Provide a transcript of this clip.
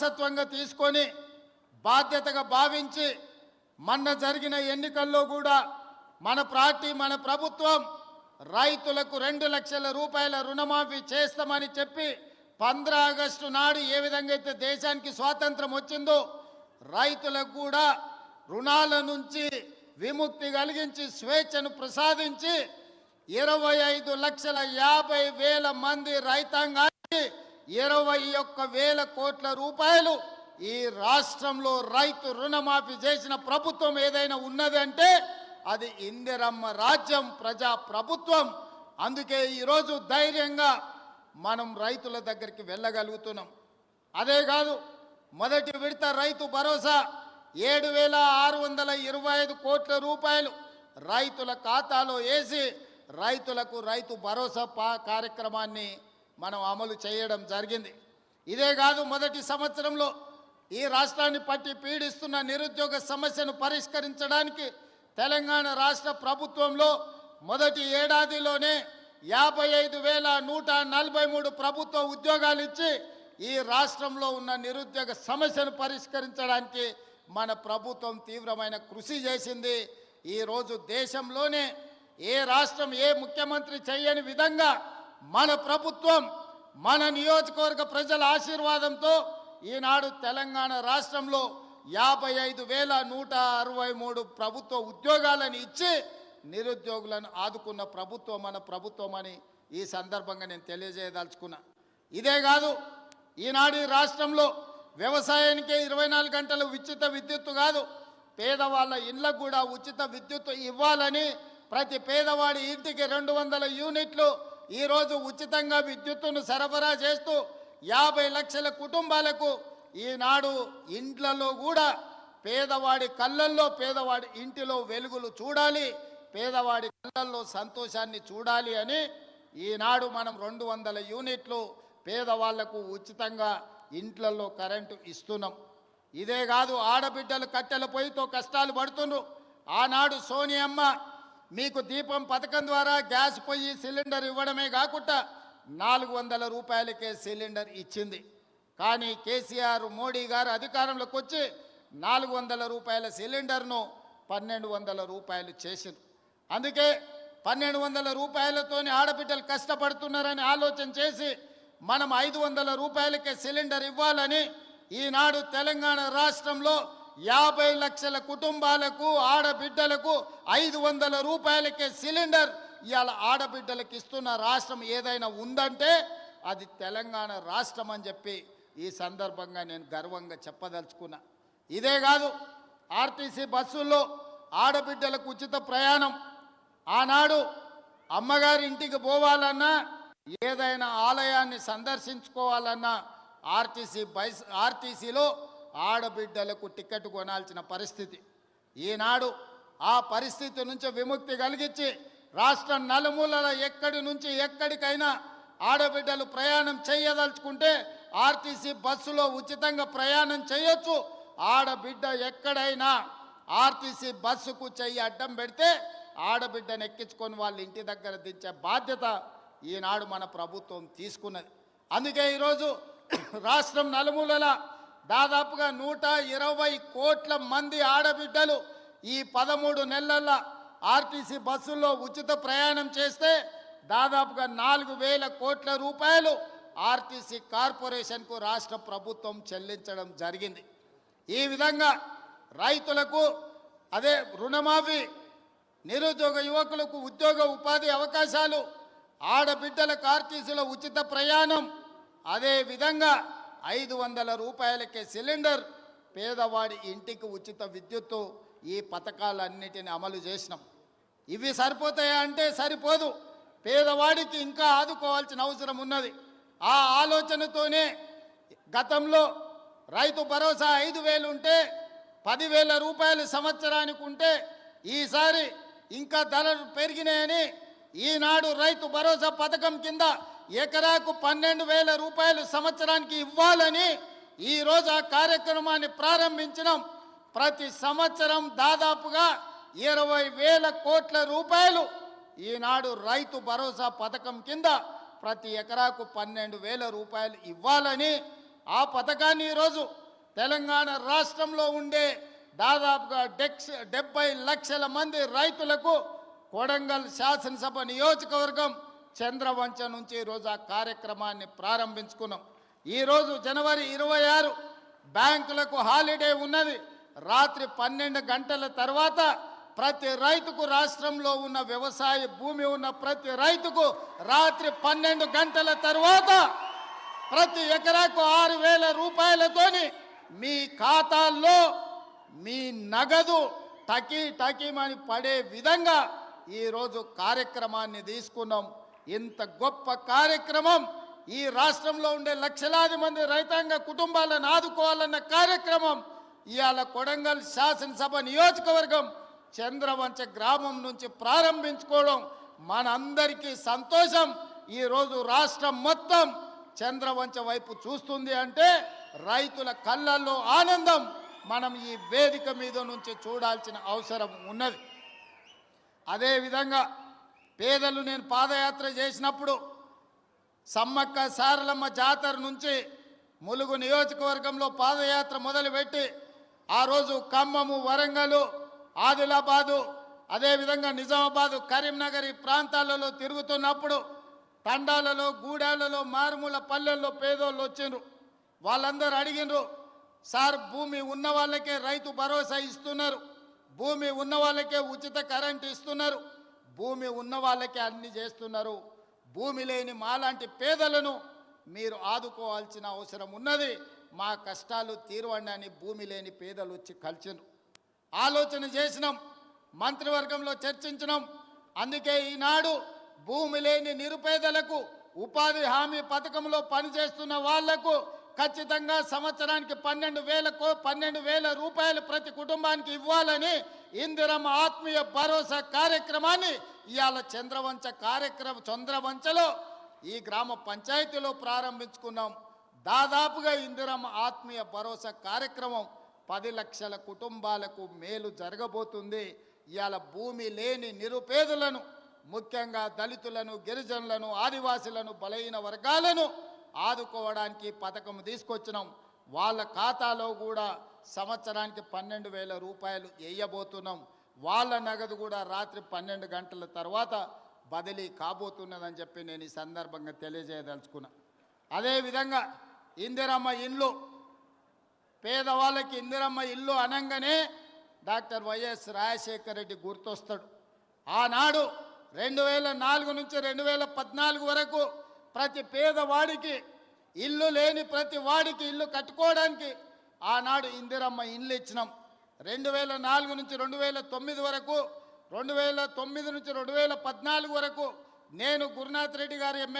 వారసత్వంగా తీసుకొని బాధ్యతగా భావించి మొన్న జరిగిన ఎన్నికల్లో కూడా మన పార్టీ మన ప్రభుత్వం రైతులకు 2 లక్షల రూపాయల రుణమాఫీ చేస్తామని చెప్పి 15 ఆగస్టు నాడు ఏ విధంగా అయితే దేశానికి స్వాతంత్రం వచ్చిందో రైతులకు కూడా రుణాల నుంచి విముక్తి కలిగించి స్వేచ్ఛను ప్రసాదించి 25,50,000 మంది రైతాంగానికి 21,000 కోట్ల రూపాయలు ఈ రాష్ట్రంలో రైతు రుణమాఫీ చేసిన ప్రభుత్వం ఏదైనా ఉన్నదంటే అది ఇందిరమ్మ రాజ్యం ప్రజా ప్రభుత్వం. అందుకే ఈరోజు ధైర్యంగా మనం రైతుల దగ్గరికి వెళ్ళగలుగుతున్నాం. అదే కాదు, మొదటి విడత రైతు భరోసా 7,625 కోట్ల రూపాయలు రైతుల ఖాతాలో వేసి రైతులకు రైతు భరోసా కార్యక్రమాన్ని మనం అమలు చేయడం జరిగింది. ఇదే కాదు, మొదటి సంవత్సరంలో ఈ రాష్ట్రాన్ని పట్టి పీడిస్తున్న నిరుద్యోగ సమస్యను పరిష్కరించడానికి తెలంగాణ రాష్ట్ర ప్రభుత్వంలో మొదటి ఏడాదిలోనే 55,143 ప్రభుత్వ ఉద్యోగాలు ఇచ్చి ఈ రాష్ట్రంలో ఉన్న నిరుద్యోగ సమస్యను పరిష్కరించడానికి మన ప్రభుత్వం తీవ్రమైన కృషి చేసింది. ఈరోజు దేశంలోనే ఏ రాష్ట్రం ఏ ముఖ్యమంత్రి చేయని విధంగా మన ప్రభుత్వం మన నియోజకవర్గ ప్రజల ఆశీర్వాదంతో ఈనాడు తెలంగాణ రాష్ట్రంలో 55,163 ప్రభుత్వ ఉద్యోగాలను ఇచ్చి నిరుద్యోగులను ఆదుకున్న ప్రభుత్వం మన ప్రభుత్వం అని ఈ సందర్భంగా నేను తెలియజేయదలుచుకున్నా. ఇదే కాదు, ఈనాడు ఈ రాష్ట్రంలో వ్యవసాయానికే 24 గంటలు ఉచిత విద్యుత్తు కాదు, పేదవాళ్ళ ఇళ్లకు కూడా ఉచిత విద్యుత్తు ఇవ్వాలని ప్రతి పేదవాడి ఇంటికి 200 యూనిట్లు ఈరోజు ఉచితంగా విద్యుత్తును సరఫరా చేస్తూ 50 లక్షల కుటుంబాలకు ఈనాడు ఇండ్లలో కూడా పేదవాడి కళ్ళల్లో పేదవాడి ఇంటిలో వెలుగులు చూడాలి, పేదవాడి కళ్ళల్లో సంతోషాన్ని చూడాలి అని ఈనాడు మనం 200 యూనిట్లు పేదవాళ్లకు ఉచితంగా ఇంట్లలో కరెంటు ఇస్తున్నాం. ఇదే కాదు, ఆడబిడ్డలు కట్టెల పొయ్యితో కష్టాలు పడుతున్నారు. ఆనాడు సోనియమ్మ మీకు దీపం పథకం ద్వారా గ్యాస్ పొయ్యి సిలిండర్ ఇవ్వడమే కాకుండా 400 రూపాయలకే సిలిండర్ ఇచ్చింది. కానీ కేసీఆర్ మోడీ గారు అధికారంలోకి వచ్చి 400 రూపాయల సిలిండర్ను 1,200 రూపాయలు చేసింది. అందుకే 1,200 రూపాయలతోనే ఆడబిడ్డలు కష్టపడుతున్నారని ఆలోచన చేసి మనం 500 రూపాయలకే సిలిండర్ ఇవ్వాలని ఈనాడు తెలంగాణ రాష్ట్రంలో 50 లక్షల కుటుంబాలకు ఆడబిడ్డలకు 500 రూపాయలకే సిలిండర్ ఇవాళ ఆడబిడ్డలకు ఇస్తున్న రాష్ట్రం ఏదైనా ఉందంటే అది తెలంగాణ రాష్ట్రం అని చెప్పి ఈ సందర్భంగా నేను గర్వంగా చెప్పదలుచుకున్నా. ఇదే కాదు, ఆర్టీసీ బస్సుల్లో ఆడబిడ్డలకు ఉచిత ప్రయాణం. ఆనాడు అమ్మగారి ఇంటికి పోవాలన్నా ఏదైనా ఆలయాన్ని సందర్శించుకోవాలన్నా ఆర్టీసీలో ఆడబిడ్డలకు టికెట్ కొనాల్సిన పరిస్థితి. ఈనాడు ఆ పరిస్థితి నుంచి విముక్తి కలిగించి రాష్ట్రం నలుమూలల ఎక్కడి నుంచి ఎక్కడికైనా ఆడబిడ్డలు ప్రయాణం చేయదలుచుకుంటే ఆర్టీసీ బస్సులో ఉచితంగా ప్రయాణం చేయొచ్చు. ఆడబిడ్డ ఎక్కడైనా ఆర్టీసీ బస్సుకు చెయ్యి అడ్డం పెడితే ఆడబిడ్డను ఎక్కించుకొని వాళ్ళ ఇంటి దగ్గర దించే బాధ్యత ఈనాడు మన ప్రభుత్వం తీసుకున్నది. అందుకే ఈరోజు రాష్ట్రం నలుమూలల దాదాపుగా 120 కోట్ల మంది ఆడబిడ్డలు ఈ 13 నెలల ఆర్టీసీ బస్సుల్లో ఉచిత ప్రయాణం చేస్తే దాదాపుగా 4,000 కోట్ల రూపాయలు ఆర్టీసీ కార్పొరేషన్కు రాష్ట్ర ప్రభుత్వం చెల్లించడం జరిగింది. ఈ విధంగా రైతులకు అదే రుణమాఫీ, నిరుద్యోగ యువకులకు ఉద్యోగ ఉపాధి అవకాశాలు, ఆడబిడ్డలకు ఆర్టీసీలో ఉచిత ప్రయాణం, అదే విధంగా 500 రూపాయలకే సిలిండర్, పేదవాడి ఇంటికి ఉచిత విద్యుత్తు, ఈ పథకాలన్నిటిని అమలు చేసినాం. ఇవి సరిపోతాయా అంటే సరిపోదు, పేదవాడికి ఇంకా ఆదుకోవాల్సిన అవసరం ఉన్నది. ఆ ఆలోచనతోనే గతంలో రైతు భరోసా 5,000 ఉంటే 10,000 రూపాయలు సంవత్సరానికి ఉంటే ఈసారి ఇంకా ధరలు పెరిగినాయని ఈనాడు రైతు భరోసా పథకం కింద ఎకరాకు 12,000 రూపాయలు సంవత్సరానికి ఇవ్వాలని ఈరోజు ఆ కార్యక్రమాన్ని ప్రారంభించినాం. ప్రతి సంవత్సరం దాదాపుగా 20,000 కోట్ల రూపాయలు ఈనాడు రైతు భరోసా పథకం కింద ప్రతి ఎకరాకు 12,000 రూపాయలు ఇవ్వాలని ఆ పథకాన్ని ఈరోజు తెలంగాణ రాష్ట్రంలో ఉండే దాదాపుగా 70 లక్షల మంది రైతులకు కొడంగల్ శాసనసభ నియోజకవర్గం చంద్రవంచ నుంచి ఈరోజు ఆ కార్యక్రమాన్ని ప్రారంభించుకున్నాం. ఈరోజు జనవరి 26 బ్యాంకులకు హాలిడే ఉన్నది. రాత్రి 12 గంటల తర్వాత ప్రతి రైతుకు, రాష్ట్రంలో ఉన్న వ్యవసాయ భూమి ఉన్న ప్రతి రైతుకు రాత్రి 12 గంటల తర్వాత ప్రతి ఎకరాకు 6,000 రూపాయలతోని మీ ఖాతాల్లో మీ నగదు టకీమని పడే విధంగా ఈరోజు కార్యక్రమాన్ని తీసుకున్నాం. ఇంత గొప్ప కార్యక్రమం, ఈ రాష్ట్రంలో ఉండే లక్షలాది మంది రైతాంగ కుటుంబాలను ఆదుకోవాలన్న కార్యక్రమం ఇవాళ కొడంగల్ శాసనసభ నియోజకవర్గం చంద్రవంచ గ్రామం నుంచి ప్రారంభించుకోవడం మనందరికీ సంతోషం. ఈరోజు రాష్ట్రం మొత్తం చంద్రవంచ వైపు చూస్తుంది అంటే రైతుల కళ్ళల్లో ఆనందం మనం ఈ వేదిక మీద నుంచి చూడాల్సిన అవసరం ఉన్నది. అదేవిధంగా పేదలు, నేను పాదయాత్ర చేసినప్పుడు సమ్మక్క సారలమ్మ జాతర నుంచి ములుగు నియోజకవర్గంలో పాదయాత్ర మొదలుపెట్టి ఆ రోజు ఖమ్మము, వరంగల్, ఆదిలాబాదు, అదేవిధంగా నిజామాబాదు, కరీంనగర్ ఈ ప్రాంతాలలో తిరుగుతున్నప్పుడు తండాలలో, గూడాలలో, మారుమూల పల్లెల్లో పేదోళ్ళు వచ్చిండ్రు. వాళ్ళందరూ అడిగినరు, సార్ భూమి ఉన్న వాళ్ళకే రైతు భరోసా ఇస్తున్నారు, భూమి ఉన్న వాళ్ళకే ఉచిత కరెంటు ఇస్తున్నారు, భూమి ఉన్న వాళ్ళకే అన్ని చేస్తున్నారు, భూమి లేని మాలాంటి పేదలను మీరు ఆదుకోవాల్సిన అవసరం ఉన్నది, మా కష్టాలు తీరవండి అని భూమి లేని పేదలు వచ్చి కలిసినారు. ఆలోచన చేసినాం, మంత్రివర్గంలో చర్చించినాం. అందుకే ఈనాడు భూమి లేని నిరుపేదలకు ఉపాధి హామీ పథకంలో పనిచేస్తున్న వాళ్లకు ఖచ్చితంగా సంవత్సరానికి 12,000 రూపాయలు ప్రతి కుటుంబానికి ఇవ్వాలని ఇందిరమ్మ ఆత్మీయ భరోసా కార్యక్రమాన్ని ఇవాళ చంద్రవంచలో ఈ గ్రామ పంచాయతీలో ప్రారంభించుకున్నాం. దాదాపుగా ఇందిరమ్మ ఆత్మీయ భరోసా కార్యక్రమం 10 లక్షల కుటుంబాలకు మేలు జరగబోతుంది. ఇవాళ భూమి లేని నిరుపేదలను, ముఖ్యంగా దళితులను, గిరిజనులను, ఆదివాసులను, బలహీన వర్గాలను ఆదుకోవడానికి పథకం తీసుకొచ్చినాం. వాళ్ళ ఖాతాలో కూడా సంవత్సరానికి 12,000 రూపాయలు వేయబోతున్నాం. వాళ్ళ నగదు కూడా రాత్రి 12 గంటల తర్వాత బదిలీ కాబోతున్నదని చెప్పి నేను ఈ సందర్భంగా తెలియజేయదలుచుకున్నా. అదేవిధంగా ఇందిరమ్మ ఇల్లు, పేదవాళ్ళకి ఇందిరమ్మ ఇల్లు అనగానే డాక్టర్ వైఎస్ రాజశేఖర రెడ్డి గుర్తొస్తాడు. ఆనాడు 2004 నుంచి 2014 వరకు ప్రతి పేదవాడికి ఇల్లు లేని ప్రతి వాడికి ఇల్లు కట్టుకోవడానికి ఆనాడు ఇందిరమ్మ ఇల్లు ఇచ్చినాం. 2004 నుంచి 2009 వరకు, 2009 నుంచి 2014 వరకు నేను గురునాథ్ రెడ్డి గారి ఎమ్మెల్యే